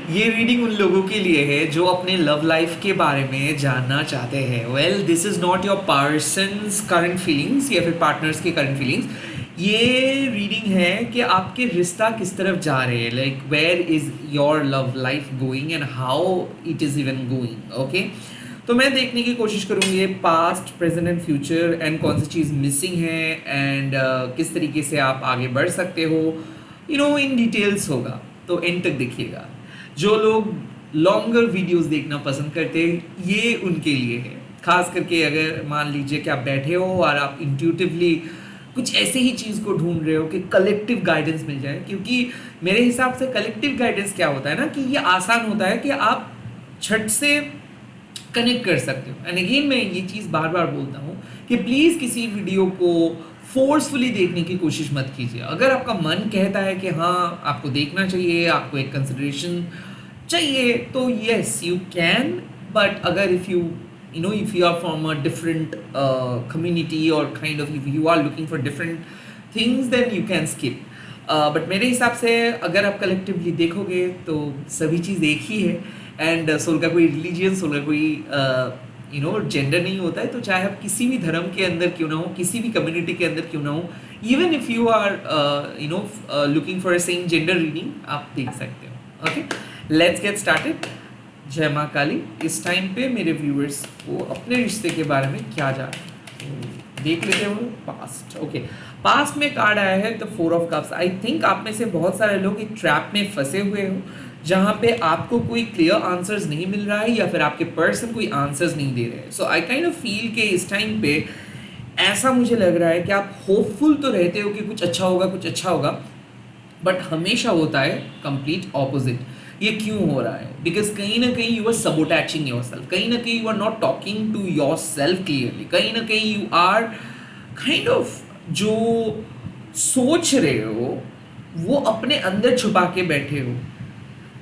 ये रीडिंग उन लोगों के लिए है जो अपने लव लाइफ के बारे में जानना चाहते हैं। Well, this is not your persons current feelings या फिर पार्टनर्स के करंट फीलिंग्स। ये रीडिंग है कि आपके रिश्ता किस तरफ जा रहे हैं, like where is your love life going and how it is even going. Okay, तो मैं देखने की कोशिश करूँगी past, present and future and कौन सी चीज़ मिसिंग है एंड किस तरीके से आप आगे बढ़ सकते हो, इन डिटेल्स होगा। तो एंड तक देखिएगा। जो लोग लॉन्गर वीडियोस देखना पसंद करते हैं ये उनके लिए है। खास करके अगर मान लीजिए कि आप बैठे हो और आप इंट्यूटिवली कुछ ऐसे ही चीज़ को ढूंढ रहे हो कि कलेक्टिव गाइडेंस मिल जाए, क्योंकि मेरे हिसाब से कलेक्टिव गाइडेंस क्या होता है ना कि ये आसान होता है कि आप झट से कनेक्ट कर सकते हो। एंड अगेन मैं ये चीज़ बार बार बोलता हूँ कि प्लीज़ किसी वीडियो को फोर्सफुली देखने की कोशिश मत कीजिए। अगर आपका मन कहता है कि हाँ आपको देखना चाहिए, आपको एक कंसिडरेशन चाहिए, तो येस यू कैन। बट अगर if you are from a different community और kind of if you are looking for different things then you can skip. But मेरे हिसाब से अगर आप कलेक्टिवली देखोगे तो सभी चीज़ एक ही है। एंड सोल का कोई रिलीजियन, सोल का कोई जेंडर नहीं होता है। तो चाहे आप किसी भी धर्म के अंदर क्यों ना हो, किसी भी कम्युनिटी के अंदर क्यों ना हो, even if you are looking for a same gender reading, आप देख सकते हो। Okay, let's get started. जय माँ काली। इस टाइम पे मेरे व्यूअर्स को अपने रिश्ते के बारे में क्या जानना है तो देख लेते हो। पास्ट, ओके, पास्ट में कार्ड आया है the 4 of cups. I think आप में से बहुत सारे लोग एक ट्रैप में फंसे हुए हो जहाँ पे आपको कोई क्लियर आंसर्स नहीं मिल रहा है या फिर आपके पर्सन कोई आंसर्स नहीं दे रहे हैं। सो आई काइंड ऑफ फील कि इस टाइम पे ऐसा मुझे लग रहा है कि आप होपफुल तो रहते हो कि कुछ अच्छा होगा, कुछ अच्छा होगा, बट हमेशा होता है कंप्लीट ऑपोजिट। ये क्यों हो रहा है? बिकॉज कहीं ना कहीं you are sabotaging yourself, कहीं ना कहीं you are not talking to yourself clearly, कहीं ना कहीं यू आर काइंड ऑफ जो सोच रहे हो वो अपने अंदर छुपा के बैठे हो।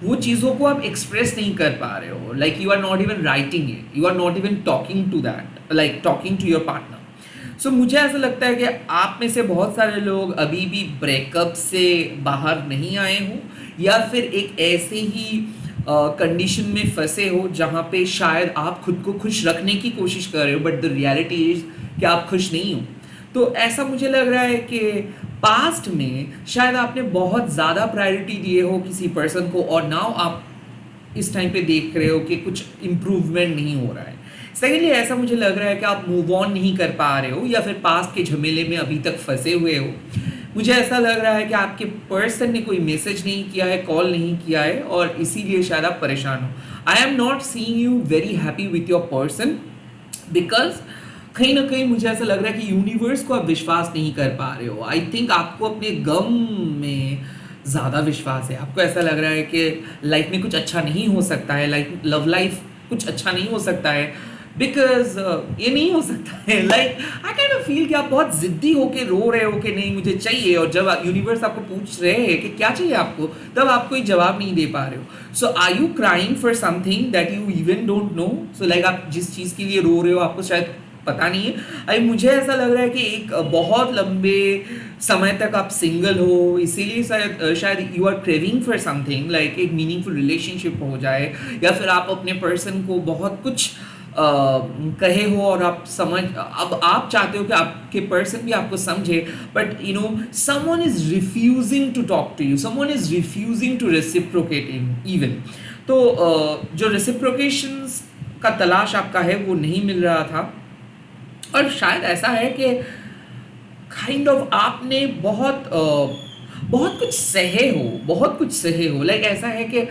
वो चीज़ों को आप एक्सप्रेस नहीं कर पा रहे हो। Like you are not even writing it, you are not even talking to that, like talking to your partner. So मुझे ऐसा लगता है कि आप में से बहुत सारे लोग अभी भी ब्रेकअप से बाहर नहीं आए हो या फिर एक ऐसे ही कंडीशन में फंसे हो जहाँ पे शायद आप खुद को खुश रखने की कोशिश कर रहे हो बट द रियलिटी इज कि आप खुश नहीं हो। तो ऐसा मुझे लग रहा है कि पास्ट में शायद आपने बहुत ज़्यादा प्रायोरिटी दिए हो किसी पर्सन को और नाउ आप इस टाइम पे देख रहे हो कि कुछ इम्प्रूवमेंट नहीं हो रहा है। सेकेंडली ऐसा मुझे लग रहा है कि आप मूव ऑन नहीं कर पा रहे हो या फिर पास्ट के झमेले में अभी तक फंसे हुए हो। मुझे ऐसा लग रहा है कि आपके पर्सन ने कोई मैसेज नहीं किया है, कॉल नहीं किया है और इसीलिए शायद आप परेशान हो। I am not seeing you very happy with your person because कहीं ना कहीं मुझे ऐसा लग रहा है कि यूनिवर्स को आप विश्वास नहीं कर पा रहे हो। आई थिंक आपको अपने गम में ज़्यादा विश्वास है। आपको ऐसा लग रहा है कि लाइफ में कुछ अच्छा नहीं हो सकता है, लाइफ लव लाइफ कुछ अच्छा नहीं हो सकता है बिकॉज ये नहीं हो सकता है। लाइक आई कैन फील कि आप बहुत ज़िद्दी होके रो रहे हो कि नहीं मुझे चाहिए, और जब यूनिवर्स आपको पूछ रहे हैं कि क्या चाहिए आपको, तब आप कोई जवाब नहीं दे पा रहे हो। So are you crying for something that you even don't know? So like आप जिस चीज़ के लिए रो रहे हो आपको शायद पता नहीं है। अभी मुझे ऐसा लग रहा है कि एक बहुत लंबे समय तक आप सिंगल हो, इसीलिए शायद you are craving for something like एक मीनिंगफुल रिलेशनशिप हो जाए, या फिर आप अपने पर्सन को बहुत कुछ कहे हो और आप अब आप चाहते हो कि आपके पर्सन भी आपको समझे, but someone is refusing to talk to you, someone is refusing to reciprocate even. तो जो रेसिप्रोकेशंस का तलाश आपका है वो नहीं मिल रहा था, और शायद ऐसा है कि काइंड ऑफ आपने बहुत कुछ सहे हो। लाइक ऐसा है कि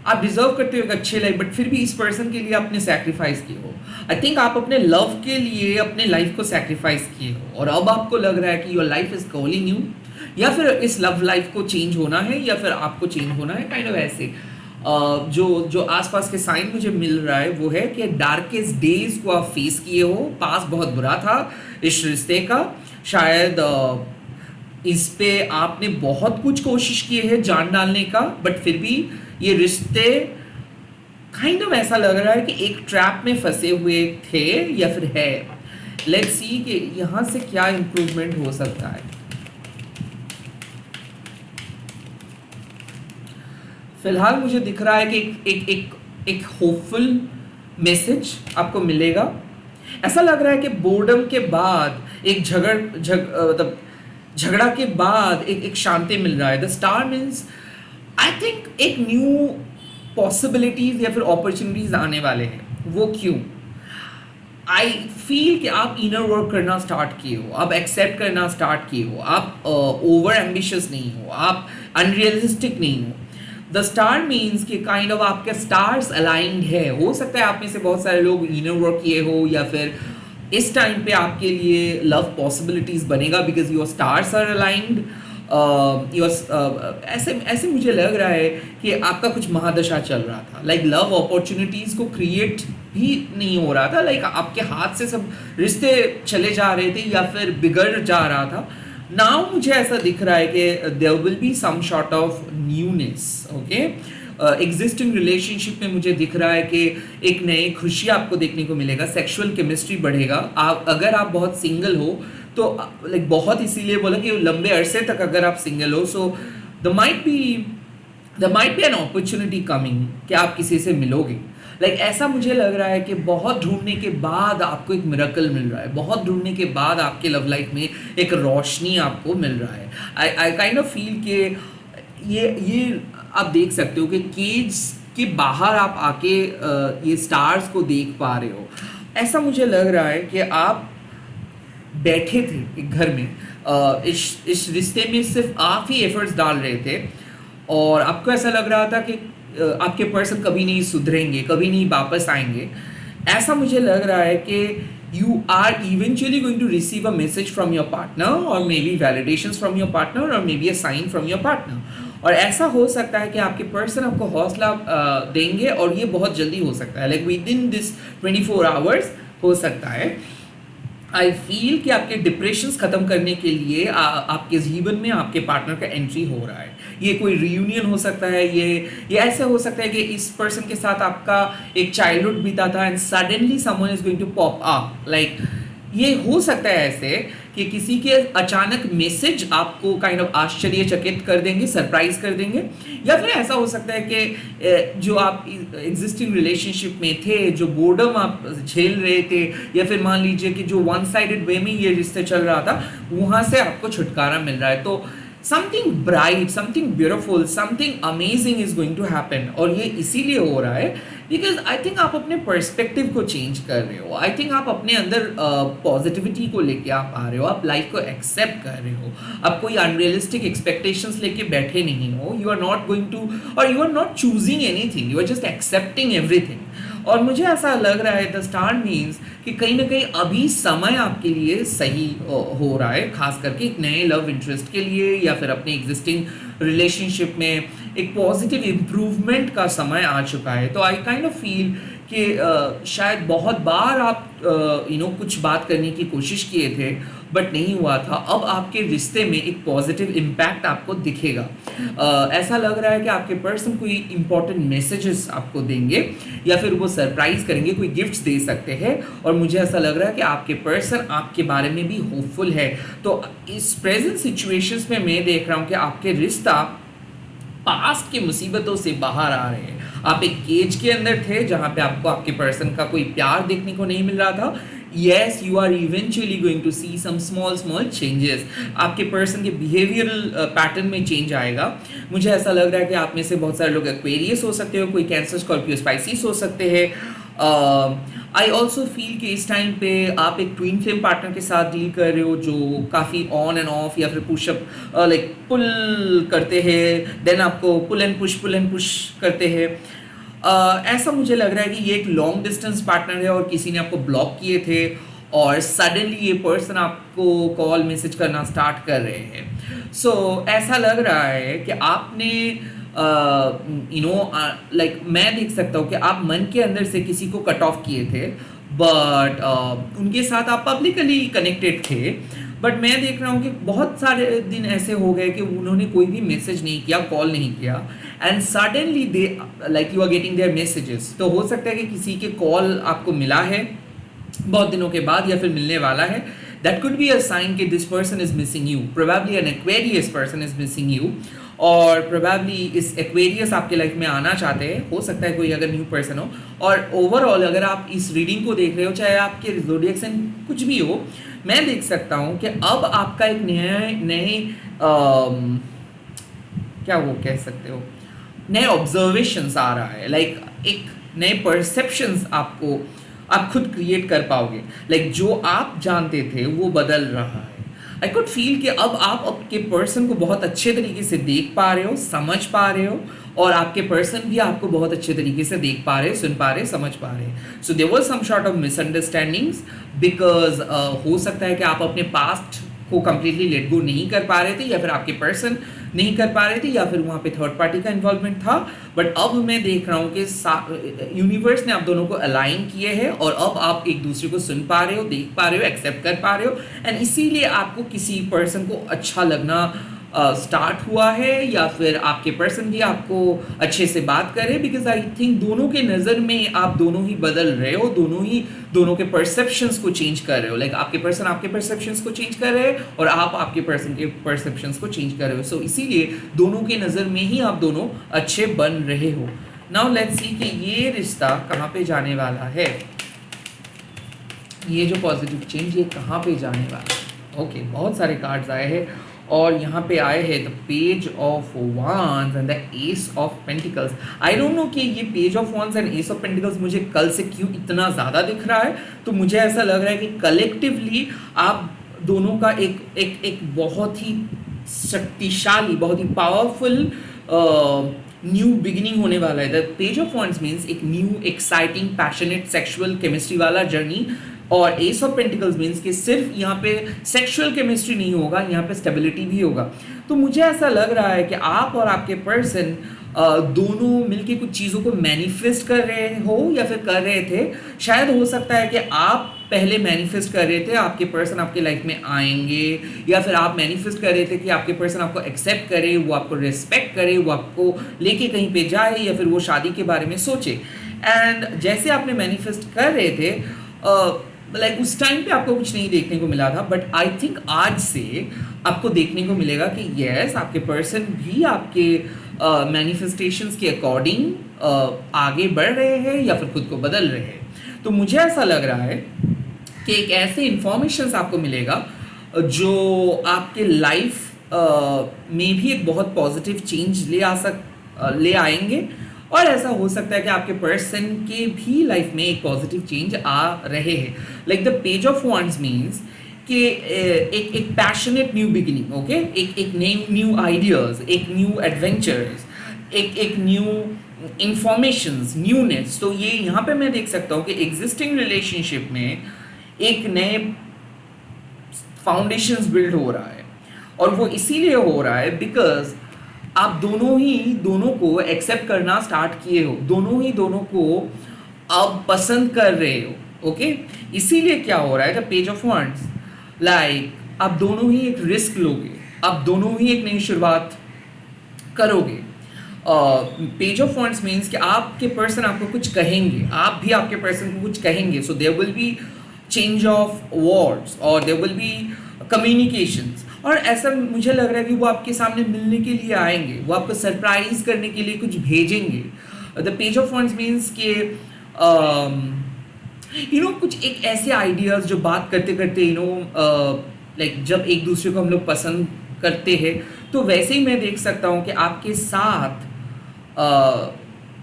आप डिजर्व करते हो एक अच्छे लाइफ, बट फिर भी इस पर्सन के लिए आपने सैक्रिफाइस किए हो। आई थिंक आप अपने लव के लिए अपने लाइफ को सैक्रिफाइस किए हो और अब आपको लग रहा है कि your life is calling you, या फिर इस लव लाइफ को चेंज होना है या फिर आपको चेंज होना है। काइंड ऑफ ऐसे जो आसपास के साइन मुझे मिल रहा है वो है कि डार्केस्ट डेज को आप फेस किए हो। पास बहुत बुरा था इस रिश्ते का, शायद इस पे आपने बहुत कुछ कोशिश की है जान डालने का, बट फिर भी ये रिश्ते काइंड ऑफ ऐसा लग रहा है कि एक ट्रैप में फंसे हुए थे या फिर है। लेट्स सी कि यहाँ से क्या इम्प्रूवमेंट हो सकता है। फिलहाल मुझे दिख रहा है कि एक होपफुल मैसेज आपको मिलेगा। ऐसा लग रहा है कि बोर्डम के बाद एक मतलब झगड़ा के बाद एक शांति मिल रहा है। The star means I think एक न्यू पॉसिबिलिटीज या फिर अपॉर्चुनिटीज आने वाले हैं। वो क्यों? आई फील कि आप इनर वर्क करना स्टार्ट किए हो, आप एक्सेप्ट करना स्टार्ट किए हो, आप ओवर एम्बिशियस नहीं हो, आप अनरियलिस्टिक नहीं हो। द स्टार मीन्स कि काइंड ऑफ आपके स्टार्स अलाइंड है। हो सकता है आप में से बहुत सारे लोग इनर वर्क किए हो, या फिर इस टाइम पे आपके लिए लव पॉसिबिलिटीज बनेगा because your stars are aligned. ऐसे ऐसे मुझे लग रहा है कि आपका कुछ महादशा चल रहा था, लाइक लव अपॉर्चुनिटीज को क्रिएट भी नहीं हो रहा था, लाइक आपके हाथ से सब रिश्ते चले जा रहे थे या फिर बिगड़ जा रहा था। नाउ मुझे ऐसा दिख रहा है कि there will be some sort of newness. Okay, existing relationship में मुझे दिख रहा है कि एक नई खुशी आपको देखने को मिलेगा, सेक्सुअल केमिस्ट्री बढ़ेगा। आप अगर आप बहुत सिंगल हो तो लाइक बहुत इसीलिए बोला कि लंबे अरसे तक अगर आप सिंगल हो, so the might be an opportunity coming कि आप किसी से मिलोगे। लाइक ऐसा मुझे लग रहा है कि बहुत ढूंढने के बाद आपको एक मिरेकल मिल रहा है, बहुत ढूंढने के बाद आपके लव लाइफ में एक रोशनी आपको मिल रहा है। आई काइंड ऑफ फील कि ये आप देख सकते हो कि केज के बाहर आप आके ये स्टार्स को देख पा रहे हो। ऐसा मुझे लग रहा है कि आप बैठे थे एक घर में, इस रिश्ते में सिर्फ आप ही एफर्ट्स डाल रहे थे, और आपको ऐसा लग रहा था कि आपके पर्सन कभी नहीं सुधरेंगे, कभी नहीं वापस आएंगे। ऐसा मुझे लग रहा है कि you are eventually going to receive a message from your partner, और may be validations from your partner, और may be a sign from your partner. और ऐसा हो सकता है कि आपके पर्सन आपको हौसला देंगे, और ये बहुत जल्दी हो सकता है, like with in this 24 hours हो सकता है। आई फील कि आपके डिप्रेशंस ख़त्म करने के लिए आपके जीवन में आपके पार्टनर का एंट्री हो रहा है। ये कोई रियूनियन हो सकता है, ये ऐसे हो सकता है कि इस पर्सन के साथ आपका एक चाइल्डहुड बीता था and suddenly someone is going to pop up. Like ये हो सकता है ऐसे कि किसी के अचानक मैसेज आपको काइंड ऑफ आश्चर्यचकित कर देंगे, सरप्राइज कर देंगे। या फिर ऐसा हो सकता है कि जो आप एग्जिस्टिंग रिलेशनशिप में थे, जो बोर्डम आप झेल रहे थे, या फिर मान लीजिए कि जो वन साइडेड वे में ये रिश्ते चल रहा था, वहाँ से आपको छुटकारा मिल रहा है। तो something bright, something beautiful, something amazing is going to happen. और ये इसीलिए हो रहा है बिकॉज आई थिंक आप अपने पर्सपेक्टिव को चेंज कर रहे हो। आई थिंक आप अपने अंदर पॉजिटिविटी को लेके आप आ रहे हो, आप लाइफ को एक्सेप्ट कर रहे हो, आप कोई अनरियलिस्टिक एक्सपेक्टेशंस लेके बैठे नहीं हो। You are not going to, और you are not choosing anything, you are just accepting everything. और मुझे ऐसा लग रहा है द स्टार मीन्स कि कहीं ना कहीं अभी समय आपके लिए सही हो रहा है, खास करके एक नए लव इंटरेस्ट के लिए, या फिर अपने एग्जिस्टिंग रिलेशनशिप में एक पॉजिटिव इम्प्रूवमेंट का समय आ चुका है। तो आई काइंड ऑफ फील कि शायद बहुत बार आप कुछ बात करने की कोशिश किए थे बट नहीं हुआ था, अब आपके रिश्ते में एक पॉजिटिव इम्पैक्ट आपको दिखेगा। ऐसा लग रहा है कि आपके पर्सन कोई इंपॉर्टेंट मैसेजेस आपको देंगे, या फिर वो सरप्राइज करेंगे, कोई गिफ्ट्स दे सकते हैं। और मुझे ऐसा लग रहा है कि आपके पर्सन आपके बारे में भी होपफुल है। तो इस प्रेजेंट सिचुएशंस में मैं देख रहा हूँ कि आपके रिश्ता पास्ट की मुसीबतों से बाहर आ रहे हैं। आप एक केज के अंदर थे जहां पे आपको आपके पर्सन का कोई प्यार देखने को नहीं मिल रहा था। Yes, you are eventually going to see some small changes. आपके पर्सन के बिहेवियरल पैटर्न में चेंज आएगा। मुझे ऐसा लग रहा है कि आप में से बहुत सारे लोग एक्वेरियस हो सकते हो, कोई कैंसर, स्कॉर्पियो, स्पाइसिस हो सकते हैं। आई ऑल्सो फील कि इस टाइम पे आप एक ट्विन फ्लेम पार्टनर के साथ डील कर रहे हो जो काफ़ी ऑन एंड ऑफ या फिर पुशअप लाइक पुल करते हैं, देन आपको पुल एंड पुश करते हैं। ऐसा मुझे लग रहा है कि ये एक लॉन्ग डिस्टेंस पार्टनर है और किसी ने आपको ब्लॉक किए थे और सडनली ये पर्सन आपको कॉल मैसेज करना स्टार्ट कर रहे हैं। सो ऐसा लग रहा है कि आपने लाइक मैं देख सकता हूँ कि आप मन के अंदर से किसी को कट ऑफ किए थे, बट उनके साथ आप पब्लिकली कनेक्टेड थे। बट मैं देख रहा हूँ कि बहुत सारे दिन ऐसे हो गए कि उन्होंने कोई भी मैसेज नहीं किया, कॉल नहीं किया, and suddenly they like you are getting their messages. तो हो सकता है कि किसी के कॉल आपको मिला है बहुत दिनों के बाद या फिर मिलने वाला है। That could be a sign कि this person is missing you, probably an Aquarius person is missing you. और प्रोबेबली इस एक्वेरियस आपके लाइफ में आना चाहते हैं, हो सकता है कोई अगर न्यू पर्सन हो। और ओवरऑल अगर आप इस रीडिंग को देख रहे हो, चाहे आपके ज़ोडिएक साइन कुछ भी हो, मैं देख सकता हूँ कि अब आपका एक नए क्या वो कह सकते हो, नए ऑब्जर्वेशंस आ रहा है, लाइक एक नए परसेप्शंस आपको आप खुद क्रिएट कर पाओगे। लाइक जो आप जानते थे वो बदल रहा है। आई कुड फील कि अब आप आपके पर्सन को बहुत अच्छे तरीके से देख पा रहे हो, समझ पा रहे हो, और आपके पर्सन भी आपको बहुत अच्छे तरीके से देख पा रहे, सुन पा रहे, समझ पा रहे। So there was some sort of misunderstandings because हो सकता है कि आप अपने पास्ट को कम्प्लीटली लेट गो नहीं कर पा रहे थे, या फिर आपके पर्सन नहीं कर पा रहे थे, या फिर वहाँ पे थर्ड पार्टी का इन्वॉल्वमेंट था। बट अब मैं देख रहा हूँ कि यूनिवर्स ने आप दोनों को अलाइन किए हैं, और अब आप एक दूसरे को सुन पा रहे हो, देख पा रहे हो, एक्सेप्ट कर पा रहे हो, एंड इसीलिए आपको किसी पर्सन को अच्छा लगना स्टार्ट हुआ है, या फिर आपके पर्सन भी आपको अच्छे से बात करे, बिकॉज आई थिंक दोनों के नज़र में आप दोनों ही बदल रहे हो, दोनों के परसेप्शंस को चेंज कर रहे हो। लाइक आपके पर्सन आपके परसेप्शंस को चेंज कर रहे हैं, और आप आपके पर्सन के परसेप्शंस को चेंज कर रहे हो। सो इसीलिए दोनों के नज़र में ही आप दोनों अच्छे बन रहे हो। नाउ लेट्स सी कि ये रिश्ता कहाँ पे जाने वाला है, ये जो पॉजिटिव चेंज ये कहाँ पे जाने वाला है। ओके, बहुत सारे कार्ड्स आए हैं, और यहाँ पे आए हैं द पेज ऑफ वांस and the S of pentacles. I don't know कि ये पेज ऑफ वांस एंड एस ऑफ पेंटिकल्स मुझे कल से क्यों इतना ज़्यादा दिख रहा है। तो मुझे ऐसा लग रहा है कि कलेक्टिवली आप दोनों का एक बहुत ही शक्तिशाली, बहुत ही पावरफुल न्यू बिगिनिंग होने वाला है। द पेज ऑफ वांस मीन्स एक new exciting passionate sexual chemistry वाला जर्नी, और एस ऑफ पेंटिकल्स मीन्स कि सिर्फ यहाँ पे सेक्सुअल केमिस्ट्री नहीं होगा, यहाँ पे स्टेबिलिटी भी होगा। तो मुझे ऐसा लग रहा है कि आप और आपके पर्सन दोनों मिलके कुछ चीज़ों को मैनिफेस्ट कर रहे हो, या फिर कर रहे थे। शायद हो सकता है कि आप पहले मैनिफेस्ट कर रहे थे आपके पर्सन आपके लाइफ में आएंगे, या फिर आप मैनिफेस्ट कर रहे थे कि आपके पर्सन आपको एक्सेप्ट करे, वो आपको रिस्पेक्ट करे, वो आपको लेके कहीं पे जाए, या फिर वो शादी के बारे में सोचे। एंड जैसे आपने मैनिफेस्ट कर रहे थे, लाइक उस टाइम पे आपको कुछ नहीं देखने को मिला था, बट आई थिंक आज से आपको देखने को मिलेगा कि यस, आपके पर्सन भी आपके मैनिफेस्टेशंस के अकॉर्डिंग आगे बढ़ रहे हैं, या फिर खुद को बदल रहे हैं। तो मुझे ऐसा लग रहा है कि एक ऐसे इंफॉर्मेशंस आपको मिलेगा जो आपके लाइफ में भी एक बहुत पॉजिटिव चेंज ले आएंगे, और ऐसा हो सकता है कि आपके पर्सन के भी लाइफ में एक पॉजिटिव चेंज आ रहे हैं। Like the page of wands means कि एक पैशनेट न्यू बिगिनिंग, ओके, एक न्यू आइडियाज, एक न्यू एडवेंचर्स, एक न्यू इंफॉर्मेशंस, न्यूनेस। तो ये यहाँ पे मैं देख सकता हूँ कि एग्जिस्टिंग रिलेशनशिप में एक नए फाउंडेशंस बिल्ड हो रहा है, और वो इसीलिए हो रहा है बिकॉज आप दोनों को एक्सेप्ट करना स्टार्ट किए हो, दोनों को अब पसंद कर रहे हो। ओके, इसीलिए क्या हो रहा है, the page of wands, like आप दोनों ही एक रिस्क लोगे, आप दोनों ही एक नई शुरुआत करोगे। पेज ऑफ वांड्स मीन्स कि आपके पर्सन आपको कुछ कहेंगे, आप भी आपके पर्सन को कुछ कहेंगे। So there will be change of words, और देयर विल बी कम्युनिकेशंस, और ऐसा मुझे लग रहा है कि वो आपके सामने मिलने के लिए आएंगे, वो आपको सरप्राइज करने के लिए कुछ भेजेंगे। The page of wands means के कुछ एक ऐसे आइडियाज जो बात करते करते लाइक जब एक दूसरे को हम लोग पसंद करते हैं, तो वैसे ही मैं देख सकता हूँ कि आपके साथ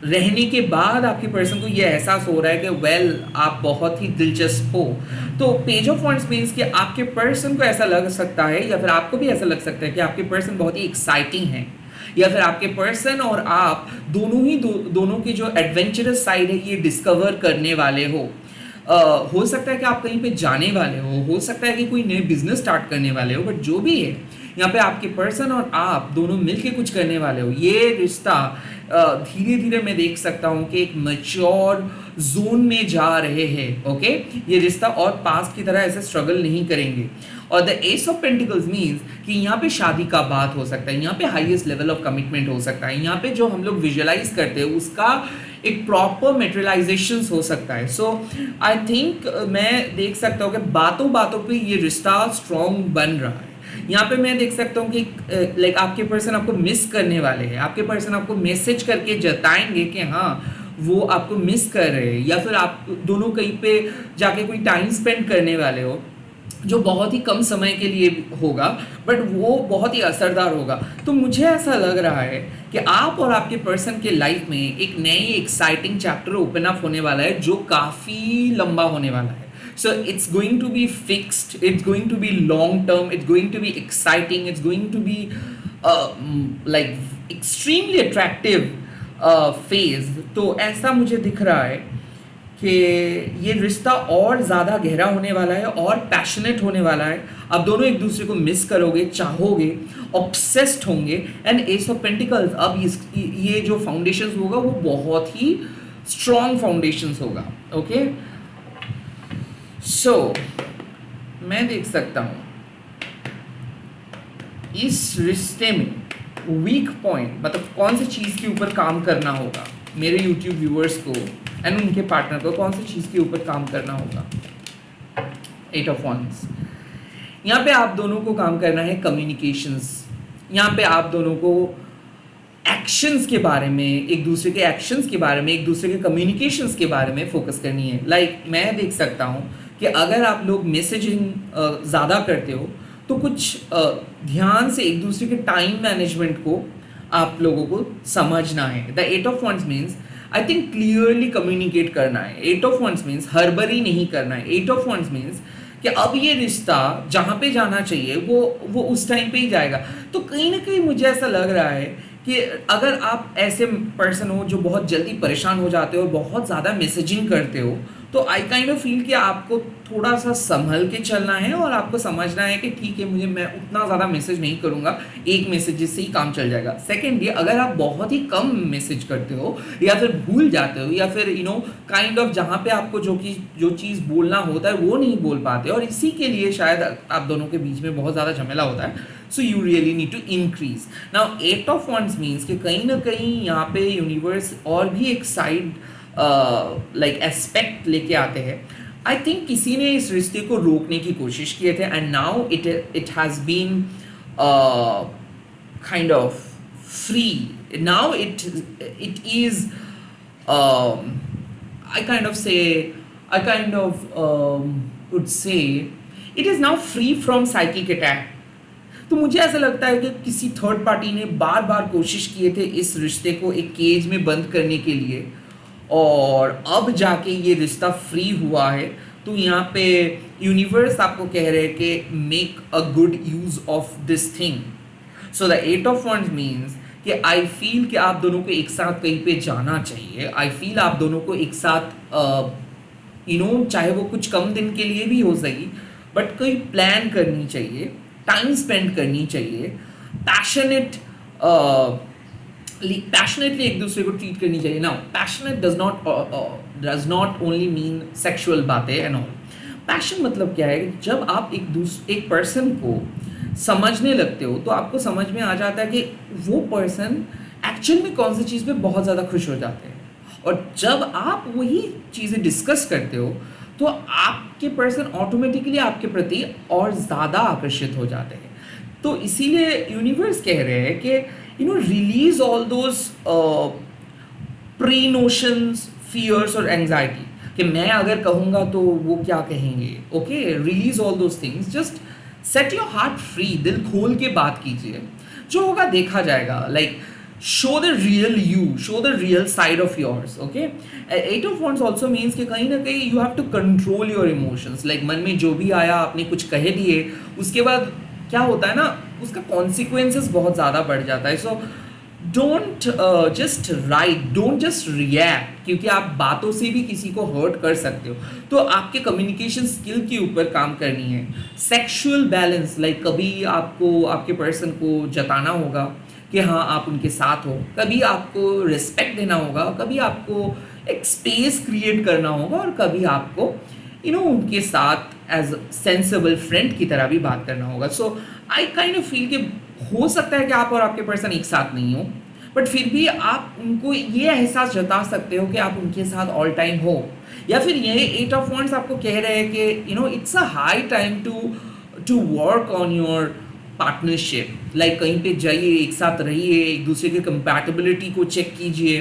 रहने के बाद आपके पर्सन को ये एहसास हो रहा है कि आप बहुत ही दिलचस्प हो। तो पेज ऑफ वांड्स मीन्स कि आपके पर्सन को ऐसा लग सकता है, या फिर आपको भी ऐसा लग सकता है कि आपके पर्सन बहुत ही एक्साइटिंग है, या फिर आपके पर्सन और आप दोनों की जो एडवेंचरस साइड है ये डिस्कवर करने वाले हो सकता है कि आप कहीं पे जाने वाले हो सकता है कि कोई नए बिजनेस स्टार्ट करने वाले हो, बट जो भी है यहाँ पे आपके पर्सन और आप दोनों मिलके कुछ करने वाले हो। ये रिश्ता धीरे धीरे मैं देख सकता हूँ कि एक मैच्योर जोन में जा रहे हैं। ओके, ये रिश्ता और पास्ट की तरह ऐसे स्ट्रगल नहीं करेंगे। और the S of pentacles means कि यहाँ पे शादी का बात हो सकता है, यहाँ पे हाईएस्ट लेवल ऑफ कमिटमेंट हो सकता है, यहाँ पे जो हम लोग विजुअलाइज करते हैं उसका एक प्रॉपर मेटेरियलाइजेशन हो सकता है। सो आई थिंक मैं देख सकता हूँ कि बातों बातों पे ये रिश्ता स्ट्रॉन्ग बन रहा है। यहाँ पे मैं देख सकता हूँ कि लाइक आपके पर्सन आपको मिस करने वाले हैं, आपके पर्सन आपको मैसेज करके जताएंगे कि हाँ वो आपको मिस कर रहे हैं, या फिर आप दोनों कहीं पे जाके कोई टाइम स्पेंड करने वाले हो जो बहुत ही कम समय के लिए होगा, बट वो बहुत ही असरदार होगा। तो मुझे ऐसा लग रहा है कि आप और आपके पर्सन के लाइफ में एक नई एक्साइटिंग चैप्टर ओपन अप होने वाला है जो काफ़ी लंबा होने वाला है। So it's going to be fixed, it's going to be long term, it's going to be exciting, it's going to be like extremely attractive phase। तो ऐसा मुझे दिख रहा है कि ये रिश्ता और ज़्यादा गहरा होने वाला है और पैशनेट होने वाला है। आप दोनों एक दूसरे को मिस करोगे, चाहोगे, ऑब्सेस्ड होंगे। एंड एस ऑफ पेंटिकल्स, अब ये जो फाउंडेशन होगा वो बहुत ही स्ट्रॉन्ग फाउंडेशन होगा। ओके सो मैं देख सकता हूँ इस रिश्ते में वीक पॉइंट, मतलब कौन सी चीज़ के ऊपर काम करना होगा मेरे YouTube व्यूअर्स को एंड उनके पार्टनर को, कौन सी चीज़ के ऊपर काम करना होगा। 8 ऑफ वंस, यहाँ पे आप दोनों को काम करना है कम्युनिकेशंस। यहाँ पे आप दोनों को एक्शंस के बारे में, एक दूसरे के एक्शंस के बारे में, एक दूसरे के कम्युनिकेशंस के बारे में फोकस करनी है। लाइक मैं देख सकता हूँ कि अगर आप लोग मैसेजिंग ज़्यादा करते हो तो कुछ ध्यान से एक दूसरे के टाइम मैनेजमेंट को आप लोगों को समझना है। The 8 of wands means I think clearly communicate करना है। 8 ऑफ वंस मीन्स हड़बड़ी नहीं करना है। 8 ऑफ वंस मीन्स कि अब ये रिश्ता जहाँ पे जाना चाहिए वो उस टाइम पे ही जाएगा। तो कहीं ना कहीं मुझे ऐसा लग रहा है कि अगर आप ऐसे पर्सन हो जो बहुत जल्दी परेशान हो जाते हो, बहुत ज़्यादा मैसेजिंग करते हो, तो आई काइंड ऑफ फील कि आपको थोड़ा सा संभल के चलना है और आपको समझना है कि ठीक है मैं उतना ज़्यादा मैसेज नहीं करूँगा, एक मैसेज से ही काम चल जाएगा। सेकेंडली, अगर आप बहुत ही कम मैसेज करते हो या फिर भूल जाते हो या फिर काइंड ऑफ जहाँ पे आपको जो चीज़ बोलना होता है वो नहीं बोल पाते, और इसी के लिए शायद आप दोनों के बीच में बहुत ज़्यादा झमेला होता है। So you really need to increase. Now 8 of wands means कि कहीं ना कहीं यहाँ पे यूनिवर्स और भी एक साइड लाइक एस्पेक्ट लेके आते हैं। आई थिंक किसी ने इस रिश्ते को रोकने की कोशिश किए थे and now it has been kind of free. Now it is I kind of would say it is now free from psychic attack। तो मुझे ऐसा लगता है कि किसी थर्ड पार्टी ने बार बार कोशिश किए थे इस रिश्ते को एक केज में बंद करने के लिए, और अब जाके ये रिश्ता फ्री हुआ है। तो यहाँ पे यूनिवर्स आपको कह रहे हैं कि make a good use of this thing. So the 8 of wands means कि आई फील कि आप दोनों को एक साथ कहीं पे जाना चाहिए। आई फील आप दोनों को एक साथ चाहे वो कुछ कम दिन के लिए भी हो सही, बट कोई प्लान करनी चाहिए, टाइम स्पेंड करनी चाहिए, पैशनेटली एक दूसरे को ट्रीट करनी चाहिए। Now passionate does not only mean sexual बातें एंड ऑल। पैशन मतलब क्या है, जब आप एक पर्सन को समझने लगते हो तो आपको समझ में आ जाता है कि वो पर्सन एक्चुअल में कौन सी चीज़ पे बहुत ज़्यादा खुश हो जाते हैं, और जब आप वही चीज़ें डिस्कस करते हो तो आपके पर्सन ऑटोमेटिकली आपके प्रति और ज़्यादा आकर्षित हो जाते हैं। तो इसीलिए यूनिवर्स कह रहे हैं कि release all those pre notions, fears और एंजाइटी कि मैं अगर कहूँगा तो वो क्या कहेंगे। Okay, release all those things, just set your heart free, दिल खोल के बात कीजिए, जो होगा देखा जाएगा। Like show the real you, show the real side of yours। okay, 8 of wands also means कि कहीं ना कहीं you have to control your emotions। like मन में जो भी आया आपने कुछ कह दिए, उसके बाद क्या होता है ना, उसका consequences बहुत ज़्यादा बढ़ जाता है। so don't just write, don't just react, क्योंकि आप बातों से भी किसी को हर्ट कर सकते हो। तो आपके कम्युनिकेशन स्किल के ऊपर काम करनी है। सेक्सुअल बैलेंस, लाइक कभी आपको आपके पर्सन को जताना होगा कि हाँ आप उनके साथ हो, कभी आपको रिस्पेक्ट देना होगा, कभी आपको एक स्पेस क्रिएट करना होगा, और कभी आपको उनके साथ एज सेंसिबल फ्रेंड की तरह भी बात करना होगा। सो आई काइंड ऑफ फील कि हो सकता है कि आप और आपके पर्सन एक साथ नहीं हो, बट फिर भी आप उनको ये एहसास जता सकते हो कि आप उनके साथ ऑल टाइम हो। या फिर ये 8 ऑफ वंड्स आपको कह रहे हैं कि it's a high time to work on your partnership, like कहीं पे जाइए, एक साथ रहिए, एक दूसरे की कंपैटिबिलिटी को चेक कीजिए,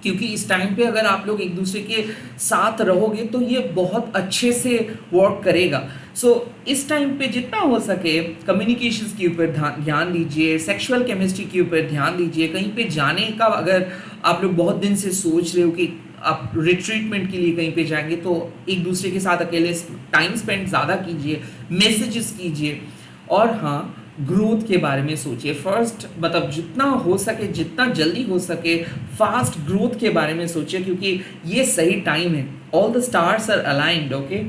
क्योंकि इस टाइम पे अगर आप लोग एक दूसरे के साथ रहोगे तो ये बहुत अच्छे से वर्क करेगा। सो इस टाइम पे जितना हो सके कम्युनिकेशंस के ऊपर ध्यान दीजिए, सेक्सुअल केमिस्ट्री के ऊपर ध्यान दीजिए। कहीं पे जाने का अगर आप लोग बहुत दिन से सोच रहे हो कि आप रिट्रीटमेंट के लिए कहीं पे जाएंगे, तो एक दूसरे के साथ अकेले टाइम स्पेंड ज़्यादा कीजिए, मैसेजेस कीजिए। और हाँ, ग्रोथ के बारे में सोचिए फर्स्ट, मतलब जितना हो सके, जितना जल्दी हो सके फास्ट ग्रोथ के बारे में सोचिए, क्योंकि ये सही टाइम है। All the stars are aligned, okay.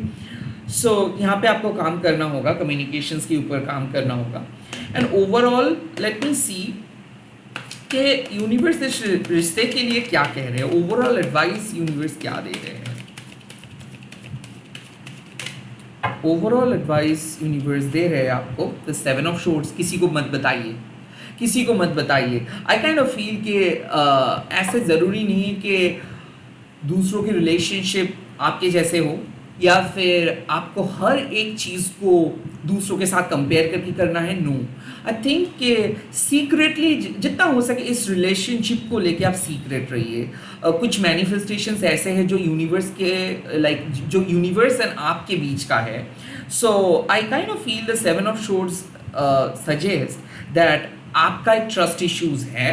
So यहाँ पे आपको काम करना होगा, कम्युनिकेशंस के ऊपर काम करना होगा। एंड ओवरऑल लेट मी सी कि यूनिवर्स इस रिश्ते के लिए क्या कह रहे हैं, ओवरऑल एडवाइस यूनिवर्स क्या दे रहे हैं। ओवरऑल एडवाइस यूनिवर्स दे रहे हैं आपको द 7 ऑफ शोर्ड्स। किसी को मत बताइए, किसी को मत बताइए। आई काइंड ऑफ फील कि ऐसे ज़रूरी नहीं है कि दूसरों की रिलेशनशिप आपके जैसे हो, या फिर आपको हर एक चीज़ को दूसरों के साथ कंपेयर करके करना है। नो, आई थिंक कि सीक्रेटली जितना हो सके इस रिलेशनशिप को लेके आप सीक्रेट रहिए। कुछ मैनिफेस्टेशंस ऐसे हैं जो यूनिवर्स के लाइक जो यूनिवर्स एंड आपके बीच का है। So I kind of feel the 7 of swords suggest that आपका एक ट्रस्ट इश्यूज है,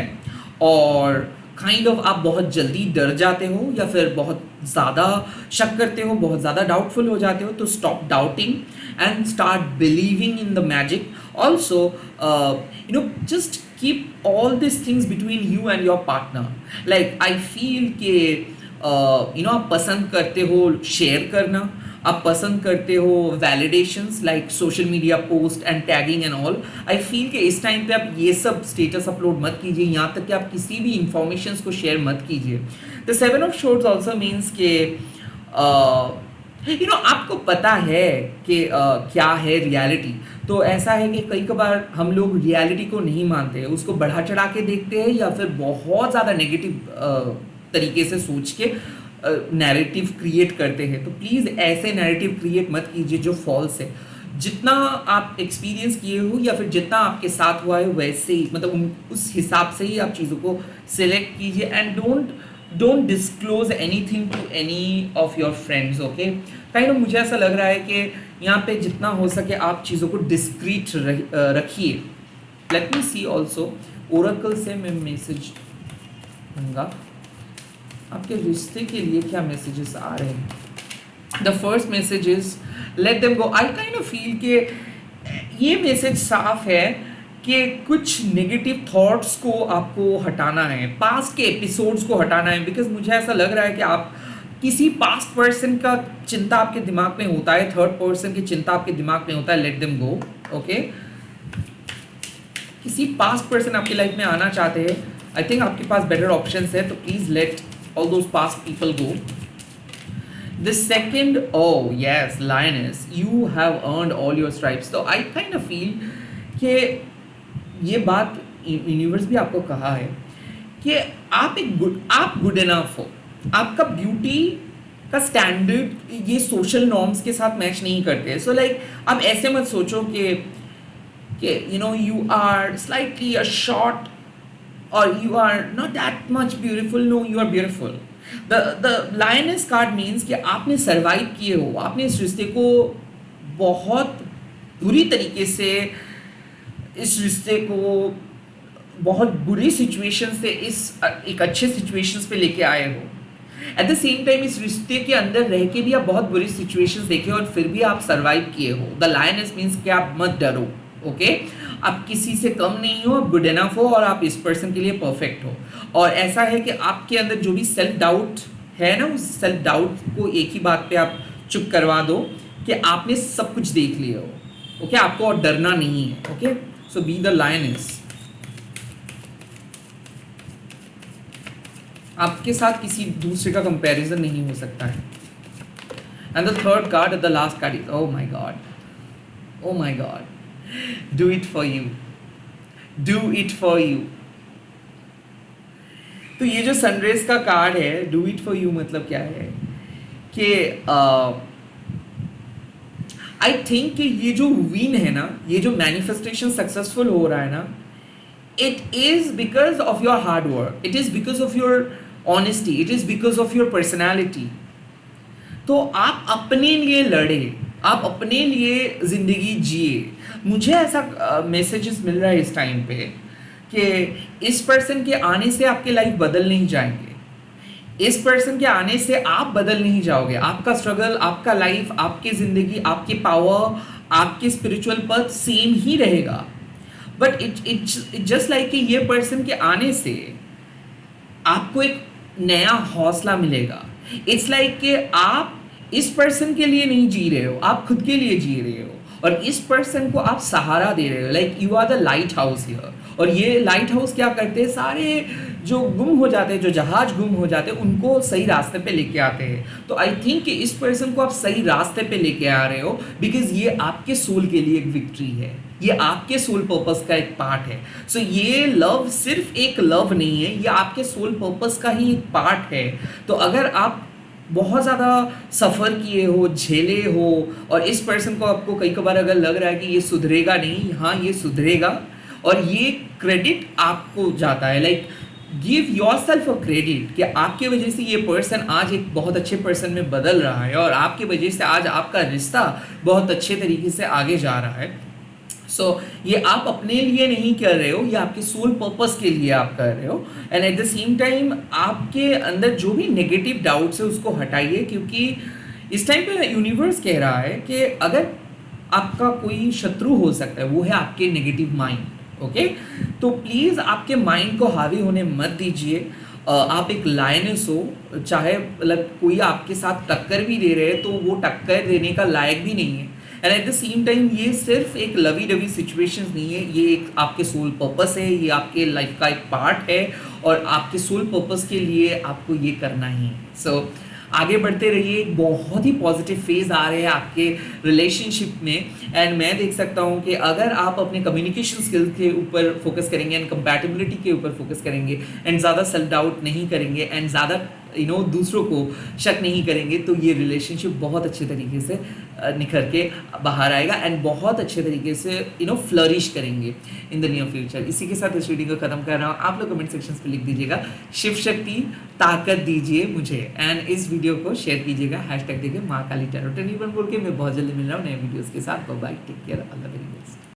और काइंड ऑफ आप बहुत जल्दी डर जाते हो या फिर बहुत ज़्यादा शक करते हो, बहुत ज़्यादा डाउटफुल हो जाते हो। तो stop doubting and start believing in the magic. Also just keep all this things between you and your partner. Like I feel कि आप पसंद करते हो शेयर करना, आप पसंद करते हो validations like social media post and tagging and all. I feel कि इस टाइम पे आप ये सब स्टेटस अपलोड मत कीजिए, यहाँ तक कि आप किसी भी इंफॉर्मेशंस को शेयर मत कीजिए। द 7 ऑफ शोर्ड्स ऑल्सो मीन्स कि आपको पता है कि क्या है रियलिटी। तो ऐसा है कि कई कबार हम लोग रियलिटी को नहीं मानते, उसको बढ़ा चढ़ा के देखते हैं, या फिर बहुत ज़्यादा नेगेटिव तरीके से सोच के नैरेटिव क्रिएट करते हैं। तो प्लीज़ ऐसे नैरेटिव क्रिएट मत कीजिए जो फॉल्स है। जितना आप एक्सपीरियंस किए हो या फिर जितना आपके साथ हुआ है वैसे ही, मतलब उस हिसाब से ही आप चीज़ों को सिलेक्ट कीजिए। And don't disclose anything to any of your friends, okay. Kind of मुझे ऐसा लग रहा है कि यहाँ पे जितना हो सके आप चीज़ों को डिस्क्रीट रखिए। लेट मी सी ऑल्सो, ओरेकल से मैं मैसेज दूंगा आपके रिश्ते के लिए क्या मैसेजेस आ रहे हैं। The first message is let them go. I kind of feel कि ये मैसेज साफ है कि कुछ नेगेटिव थॉट्स को आपको हटाना है, पास्ट के एपिसोड्स को हटाना है। बिकॉज मुझे ऐसा लग रहा है कि आप किसी पास्ट पर्सन का चिंता आपके दिमाग में होता है, थर्ड पर्सन की चिंता आपके दिमाग में होता है। Let them go, okay. किसी पास्ट पर्सन आपकी लाइफ में आना चाहते हैं, आई थिंक आपके पास बेटर ऑप्शंस है, तो please let all those past people go. The second, oh yes, lioness, you have earned all your stripes. So I kind of feel कि ये बात यूनिवर्स भी आपको कहा है कि आप गुड इनफ हो। आपका ब्यूटी का स्टैंडर्ड ये सोशल नॉर्म्स के साथ मैच नहीं करते। सो लाइक आप ऐसे मत सोचो कि you are slightly a short or you are not that much beautiful. No, you are beautiful. The lioness card means कि आपने सर्वाइव किए हो, आपने इस रिश्ते को बहुत बुरी तरीके से, इस रिश्ते को बहुत बुरी सिचुएशन से एक अच्छे सिचुएशंस पे लेके आए हो। एट द सेम टाइम इस रिश्ते के अंदर रह के भी आप बहुत बुरी सिचुएशंस देखे और फिर भी आप सर्वाइव किए हो। द लायनेस मीन्स कि आप मत डरो, ओके। आप किसी से कम नहीं हो, आप गुड इनफ हो और आप इस पर्सन के लिए परफेक्ट हो। और ऐसा है कि आपके अंदर जो भी सेल्फ डाउट है ना, उस सेल्फ डाउट को एक ही बात पे आप चुप करवा दो कि आपने सब कुछ देख लिया हो, ओके। आपको और डरना नहीं है, okay. So be the lioness. आपके साथ किसी दूसरे का कंपैरिजन नहीं हो सकता है। And the third card, the last card is, oh my God, oh my God, do it for you, do it for you. तो ये जो सनरेज का कार्ड है, डू इट फॉर यू, मतलब क्या है कि आई थिंक कि ये जो विन है ना, ये जो मैनिफेस्टेशन सक्सेसफुल हो रहा है ना, it is because of your hard work, it is because of your honesty, it is because of your personality. तो आप अपने लिए लड़े, आप अपने लिए ज़िंदगी जिए. मुझे ऐसा मैसेजेस मिल रहा है इस टाइम पे कि इस पर्सन के आने से आपके लाइफ बदल नहीं जाएंगे, इस पर्सन के आने से आप बदल नहीं जाओगे. आपका स्ट्रगल, आपका लाइफ, आपकी ज़िंदगी, आपकी पावर, आपके स्पिरिचुअल पथ सेम ही रहेगा. बट इट जस्ट लाइक कि ये पर्सन के आने से आपको एक नया हौसला मिलेगा. इट्स लाइक कि आप इस पर्सन के लिए नहीं जी रहे हो, आप खुद के लिए जी रहे हो और इस पर्सन को आप सहारा दे रहे हो. Like you are the lighthouse here. और ये लाइट हाउस क्या करते हैं, सारे जो गुम हो जाते हैं, जो जहाज गुम हो जाते हैं, उनको सही रास्ते पे लेके आते हैं. तो आई थिंक कि इस पर्सन को आप सही रास्ते पे लेके आ रहे हो बिकॉज ये आपके सोल के लिए एक विक्ट्री है, ये आपके सोल पर्पस का एक पार्ट है. सो ये लव सिर्फ एक लव नहीं है, ये आपके सोल पर्पस का ही एक पार्ट है. तो अगर आप बहुत ज़्यादा सफ़र किए हो, झेले हो और इस पर्सन को आपको कई बार अगर लग रहा है कि ये सुधरेगा नहीं, हाँ ये सुधरेगा और ये क्रेडिट आपको जाता है. Like give your self a credit कि आपके वजह से ये पर्सन आज एक बहुत अच्छे पर्सन में बदल रहा है और आपके वजह से आज आपका रिश्ता बहुत अच्छे तरीके से आगे जा रहा है. सो ये आप अपने लिए नहीं कर रहे हो, ये आपके सोल पर्पस के लिए आप कर रहे हो. And at the same time आपके अंदर जो भी नेगेटिव डाउट्स है उसको हटाइए, क्योंकि इस टाइम पे यूनिवर्स कह रहा है कि अगर आपका कोई शत्रु हो सकता है वो है आपके नेगेटिव माइंड. ओके, तो प्लीज़ आपके माइंड को हावी होने मत दीजिए. आप एक लायनेस हो, चाहे मतलब कोई आपके साथ टक्कर भी दे रहे हैं तो वो टक्कर देने का लायक भी नहीं है. And at the same time ये सिर्फ एक लवी डवी सिचुएशन नहीं है, ये एक आपके सोल पर्पस है, ये आपके लाइफ का एक पार्ट है और आपके सोल पर्पस के लिए आपको ये करना ही है. सो आगे बढ़ते रहिए. बहुत ही पॉजिटिव फेज आ रहे हैं आपके रिलेशनशिप में. एंड मैं देख सकता हूँ कि अगर आप अपने कम्युनिकेशन स्किल्स के ऊपर फोकस करेंगे एंड कंपैटिबिलिटी के ऊपर फोकस करेंगे एंड ज़्यादा सेल्फ डाउट नहीं करेंगे एंड ज़्यादा दूसरों को शक नहीं करेंगे, तो ये रिलेशनशिप बहुत अच्छे तरीके से निखर के बाहर आएगा एंड बहुत अच्छे तरीके से फ्लरिश करेंगे इन द नियर फ्यूचर. इसी के साथ इस वीडियो को खत्म कर रहा हूँ. आप लोग कमेंट सेक्शन पे लिख दीजिएगा शिव शक्ति ताकत दीजिए मुझे, एंड इस वीडियो को शेयर कीजिएगा, हैशटैग देखिए माँ काली टैरो. टेलीवन बोल के मैं बहुत जल्दी मिल रहा हूँ नए वीडियोज़ के साथ. Bye, take care, all the very best.